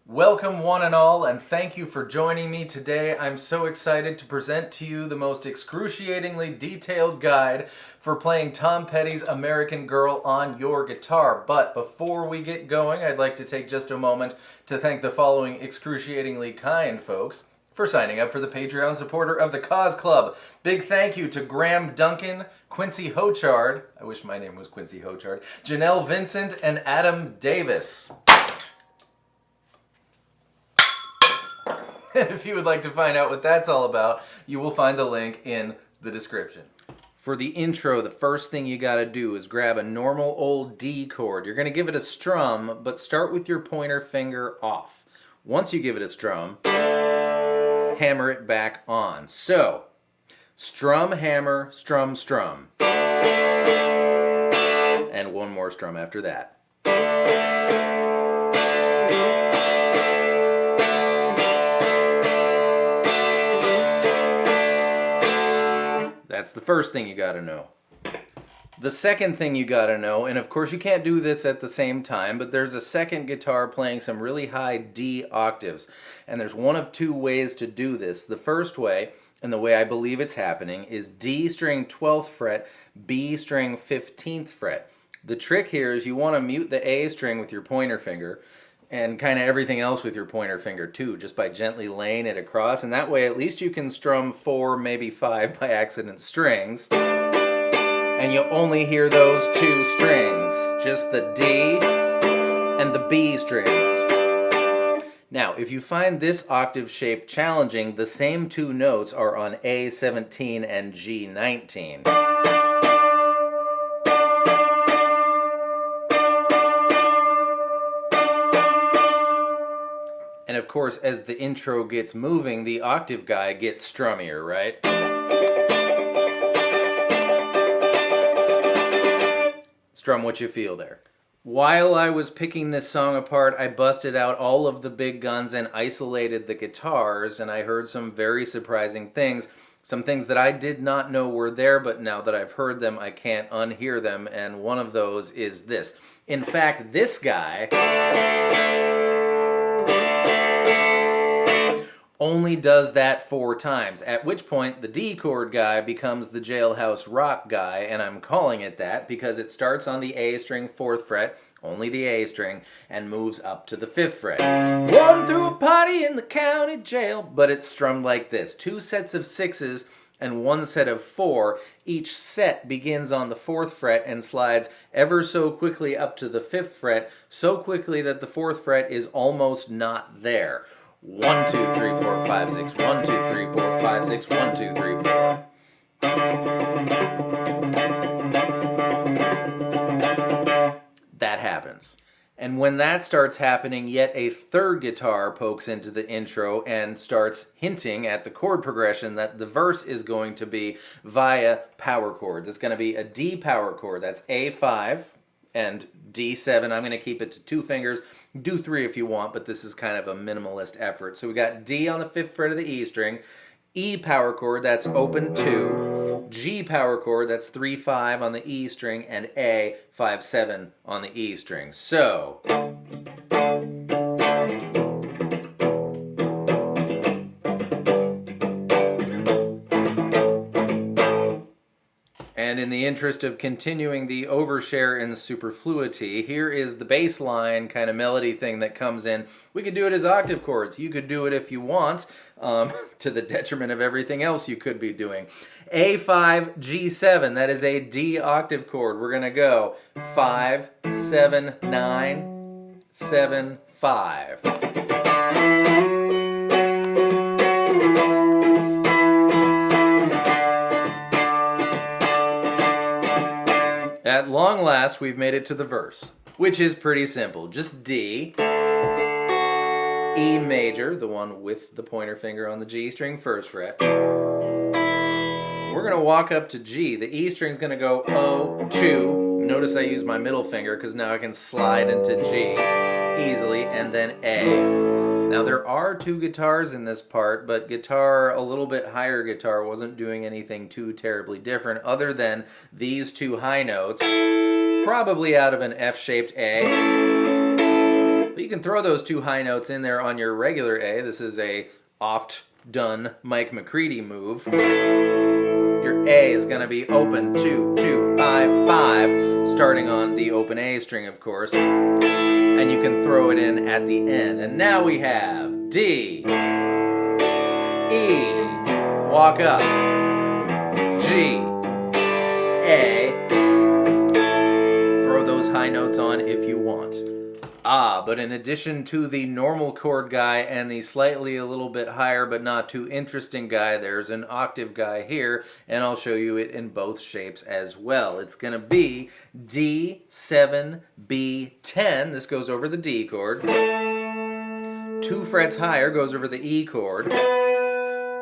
Welcome one and all, and thank you for joining me today. I'm so excited to present to you the most excruciatingly detailed guide for playing Tom Petty's American Girl on your guitar. But before we get going, I'd like to take just a moment to thank the following excruciatingly kind folks for signing up for the Patreon supporter of the Cause Club. Big thank you to Graham Duncan, Quincy Hochard, I wish my name was Quincy Hochard, Janelle Vincent, and Adam Davis. If you would like to find out what that's all about, you will find the link in the description. For the intro, the first thing you gotta do is grab a normal old D chord. You're gonna give it a strum, but start with your pointer finger off. Once you give it a strum, hammer it back on. So, strum, hammer, strum, strum. And one more strum after that. That's the first thing you gotta know. The second thing you gotta know, and of course you can't do this at the same time, but there's a second guitar playing some really high D octaves. And there's one of two ways to do this. The first way, and the way I believe it's happening, is D string 12th fret, B string 15th fret. The trick here is you want to mute the A string with your pointer finger, and kind of everything else with your pointer finger too, just by gently laying it across, and that way at least you can strum 4, maybe 5 by accident strings, and you'll only hear those two strings, just the D and the B strings. Now, if you find this octave shape challenging, the same two notes are on A17 and G19. And of course, as the intro gets moving, the octave guy gets strummier, right? Strum what you feel there. While I was picking this song apart, I busted out all of the big guns and isolated the guitars, and I heard some very surprising things. Some things that I did not know were there, but now that I've heard them, I can't unhear them, and one of those is this. In fact, this guy only does that 4 times, at which point the D chord guy becomes the Jailhouse Rock guy, and I'm calling it that because it starts on the A string 4th fret, only the A string, and moves up to the 5th fret. Walking through a party in the county jail, but it's strummed like this. 2 sets of 6s and 1 set of 4. Each set begins on the 4th fret and slides ever so quickly up to the 5th fret, so quickly that the 4th fret is almost not there. 1, 2, 3, 4, 5, 6. 1, 2, 3, 4, 5, 6. 1, 2, 3, 4. That happens. And when that starts happening, yet a third guitar pokes into the intro and starts hinting at the chord progression that the verse is going to be via power chords. It's going to be a D power chord. That's A5 and D7. I'm going to keep it to 2 fingers. Do 3 if you want, but this is kind of a minimalist effort. So we got D on the 5th fret of the E string, E power chord, that's open 2, G power chord, that's 3-5 on the E string, and A 5-7 on the E string. So and in the interest of continuing the overshare in superfluity, here is the bass line kind of melody thing that comes in. We could do it as octave chords. You could do it if you want, to the detriment of everything else you could be doing. A5, G7, that is a D octave chord. We're going to go 5, 7, 9, 7, 5. At long last, we've made it to the verse, which is pretty simple. Just D, E major, the one with the pointer finger on the G string 1st fret. We're going to walk up to G. The E string's going to go O2. Notice I use my middle finger because now I can slide into G easily, and then A. Now there are 2 guitars in this part, but a little bit higher guitar wasn't doing anything too terribly different other than these 2 high notes, probably out of an F-shaped A, But you can throw those two high notes in there on your regular A. This is a oft-done Mike McCready move. Your A is going to be open 2, 2, 5, 5, starting on the open A string, of course. And you can throw it in at the end. And now we have D, E, walk up, G, A, throw those high notes on if you want. But in addition to the normal chord guy and the slightly a little bit higher but not too interesting guy, there's an octave guy here, and I'll show you it in both shapes as well. It's going to be D7, B10. This goes over the D chord. 2 frets higher goes over the E chord.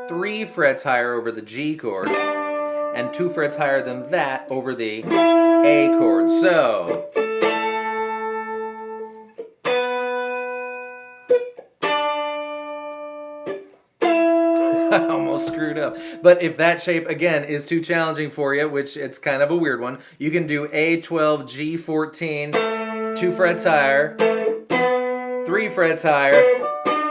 3 frets higher over the G chord. And 2 frets higher than that over the A chord. So I almost screwed up. But if that shape, again, is too challenging for you, which it's kind of a weird one, you can do A12, G14, 2 frets higher, 3 frets higher,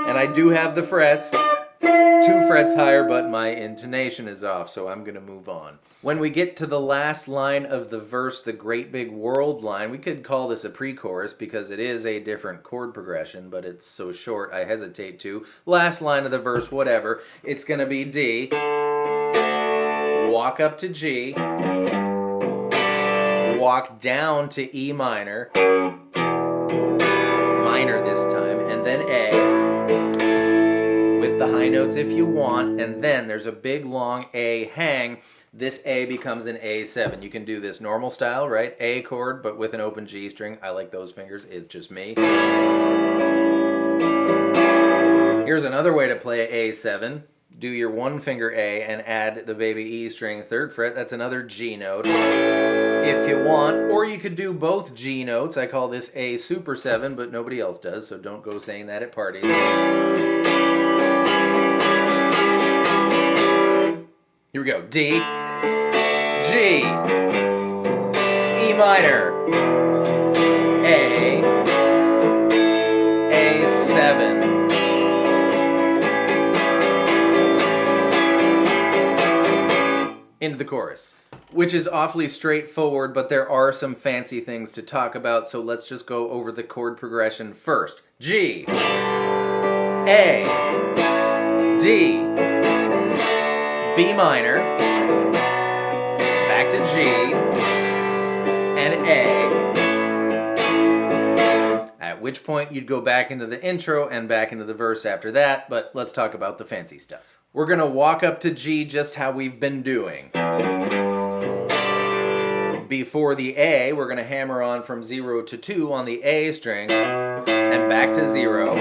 and I do have the frets, 2 frets higher, but my intonation is off, so I'm going to move on. When we get to the last line of the verse, the great big world line, we could call this a pre-chorus because it is a different chord progression, but it's so short I hesitate to. Last line of the verse, whatever. It's going to be D, walk up to G, walk down to E minor, minor this time, and then A, with the high notes if you want, and then there's a big long A hang. This A becomes an A7. You can do this normal style, right? A chord, but with an open G string. I like those fingers. It's just me. Here's another way to play A7. Do your 1 finger A and add the baby E string 3rd fret. That's another G note if you want. Or you could do both G notes. I call this A super 7, but nobody else does, so don't go saying that at parties. Here we go. D, G, E minor, A, A7. Into the chorus, which is awfully straightforward, but there are some fancy things to talk about, so let's just go over the chord progression first. G, A, D, B minor, back to G, and A, at which point you'd go back into the intro and back into the verse after that, but let's talk about the fancy stuff. We're going to walk up to G just how we've been doing. Before the A, we're going to hammer on from 0 to 2 on the A string, and back to 0.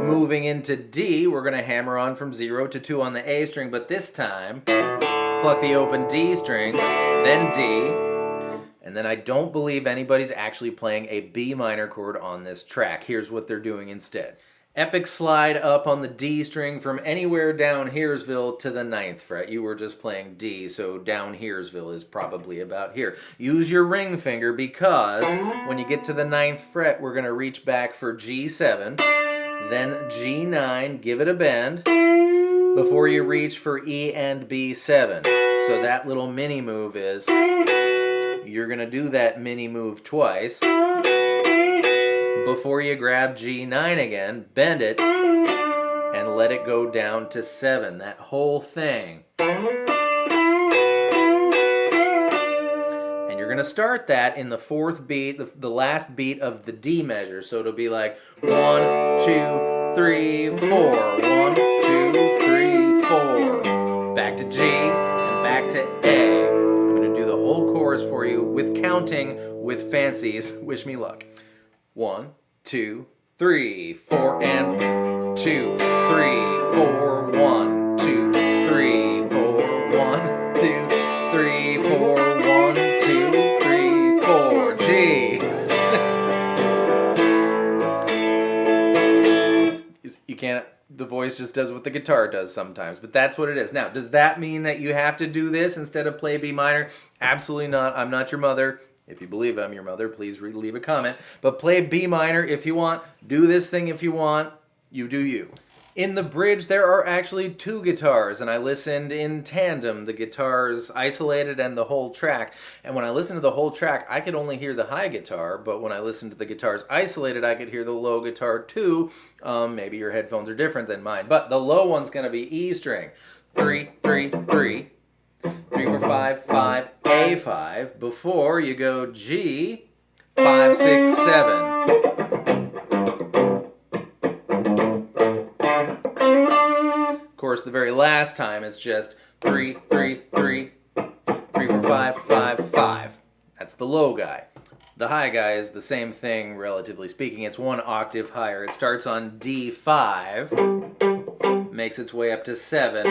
Moving into D, we're going to hammer on from 0 to 2 on the A string, but this time, pluck the open D string, then D, and then I don't believe anybody's actually playing a B minor chord on this track. Here's what they're doing instead. Epic slide up on the D string from anywhere down Heresville to the 9th fret. You were just playing D, so down Heresville is probably about here. Use your ring finger because when you get to the 9th fret, we're going to reach back for G7. Then G9, give it a bend, before you reach for E and B7. So that little mini move is, you're going to do that mini move twice. Before you grab G9 again, bend it, and let it go down to 7. That whole thing. And you're going to start that in the 4th beat, the last beat of the D measure. So it'll be like 1, 2, 3, 4. 1, 2, 3, 4. Back to G and back to A. I'm going to do the whole chorus for you with counting with fancies. Wish me luck. 1, 2, 3, 4, and 2, 3, 4, 1, 2, 3, 4, 1, 2, 3, 4, 1, 2, 3, 4, G. You can't, the voice just does what the guitar does sometimes, but that's what it is. Now, does that mean that you have to do this instead of play B minor? Absolutely not. I'm not your mother. If you believe I'm your mother, please leave a comment. But play B minor if you want. Do this thing if you want. You do you. In the bridge, there are actually two guitars, and I listened in tandem, the guitars isolated and the whole track. And when I listened to the whole track, I could only hear the high guitar, but when I listened to the guitars isolated, I could hear the low guitar too. Maybe your headphones are different than mine, but the low one's going to be E string. 3, 3, 3. 3, 4, 5, 5, A5, before you go G, 5, 6, 7. Of course, the very last time it's just 3, 3, 3, 3, 4, 5, 5, 5. That's the low guy. The high guy is the same thing, relatively speaking. It's one octave higher. It starts on D5, makes its way up to 7,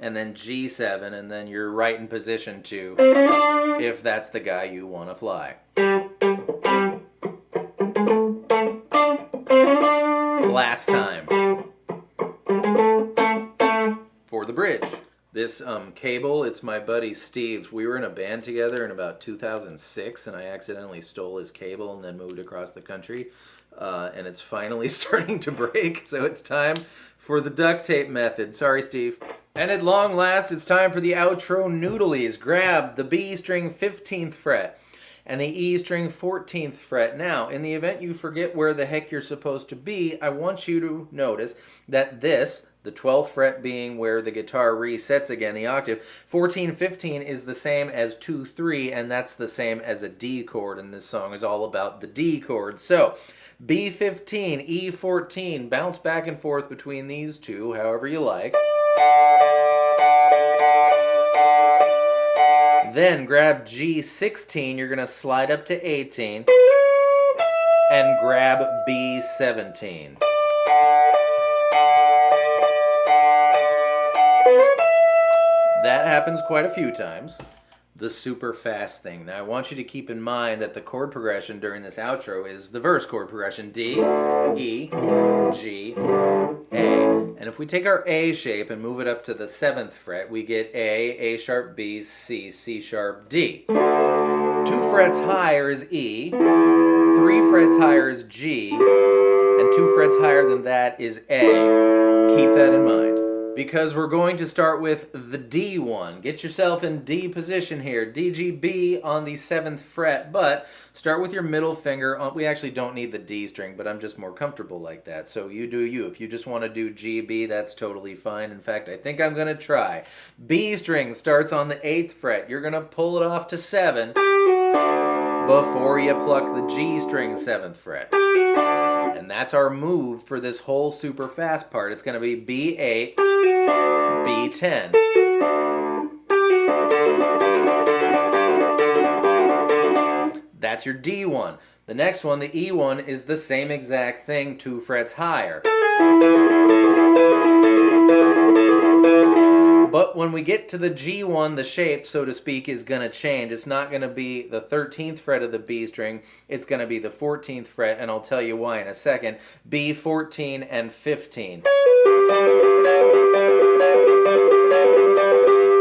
and then G7, and then you're right in position to, if that's the guy you want to fly. Last time. For the bridge. This cable, it's my buddy Steve's. We were in a band together in about 2006, and I accidentally stole his cable and then moved across the country. And it's finally starting to break, so it's time for the duct tape method. Sorry, Steve. And at long last, it's time for the outro noodlies. Grab the B string 15th fret and the E string 14th fret. Now, in the event you forget where the heck you're supposed to be, I want you to notice that this, the 12th fret being where the guitar resets again, the octave, 14, 15 is the same as 2, 3, and that's the same as a D chord, and this song is all about the D chord. So, B15, E14, bounce back and forth between these two, however you like. Then grab G16, you're going to slide up to 18, and grab B17. That happens quite a few times. The super fast thing. Now I want you to keep in mind that the chord progression during this outro is the verse chord progression. D, E, G, A. And if we take our A shape and move it up to the 7th fret, we get A sharp, B, C, C sharp, D. 2 frets higher is E, 3 frets higher is G, and 2 frets higher than that is A. Keep that in mind. Because we're going to start with the D one. Get yourself in D position here. D, G, B on the 7th fret, but start with your middle finger. We actually don't need the D string, but I'm just more comfortable like that. So you do you. If you just want to do G, B, that's totally fine. In fact, I think I'm going to try. B string starts on the 8th fret. You're going to pull it off to 7 before you pluck the G string 7th fret. And that's our move for this whole super fast part. It's going to be B8, B10. That's your D1. The next one, the E1, is the same exact thing, 2 frets higher. But when we get to the G1, the shape, so to speak, is going to change. It's not going to be the 13th fret of the B string. It's going to be the 14th fret, and I'll tell you why in a second. B, 14, and 15.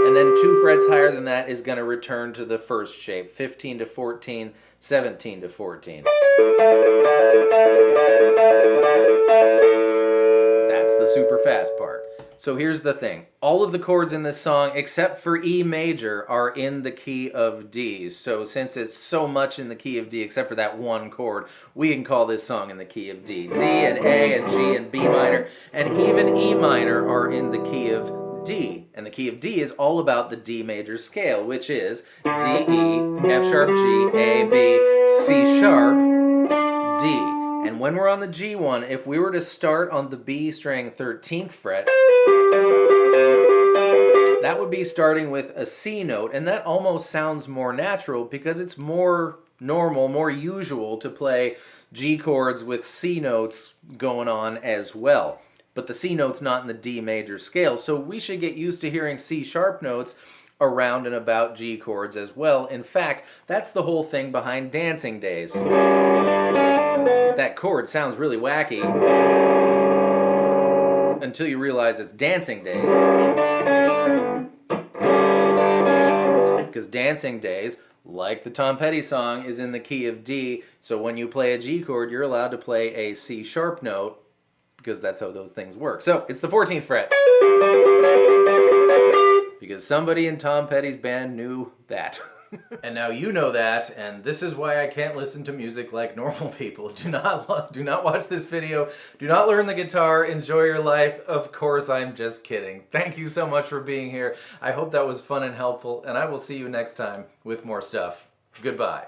And then 2 frets higher than that is going to return to the first shape. 15 to 14, 17 to 14. That's the super fast part. So here's the thing. All of the chords in this song, except for E major, are in the key of D. So since it's so much in the key of D, except for that one chord, we can call this song in the key of D. D and A and G and B minor, and even E minor are in the key of D. And the key of D is all about the D major scale, which is D, E, F sharp, G, A, B, C sharp, D. And when we're on the G1, if we were to start on the B string 13th fret, that would be starting with a C note, and that almost sounds more natural because it's more normal, more usual to play G chords with C notes going on as well. But the C note's not in the D major scale, so we should get used to hearing C sharp notes around and about G chords as well. In fact, that's the whole thing behind Dancing Days. That chord sounds really wacky until you realize it's Dancing Days. Because Dancing Days, like the Tom Petty song, is in the key of D. So when you play a G chord, you're allowed to play a C sharp note, because that's how those things work. So it's the 14th fret. Because somebody in Tom Petty's band knew that. And now you know that, and this is why I can't listen to music like normal people. Do not watch this video. Do not learn the guitar. Enjoy your life. Of course, I'm just kidding. Thank you so much for being here. I hope that was fun and helpful, and I will see you next time with more stuff. Goodbye.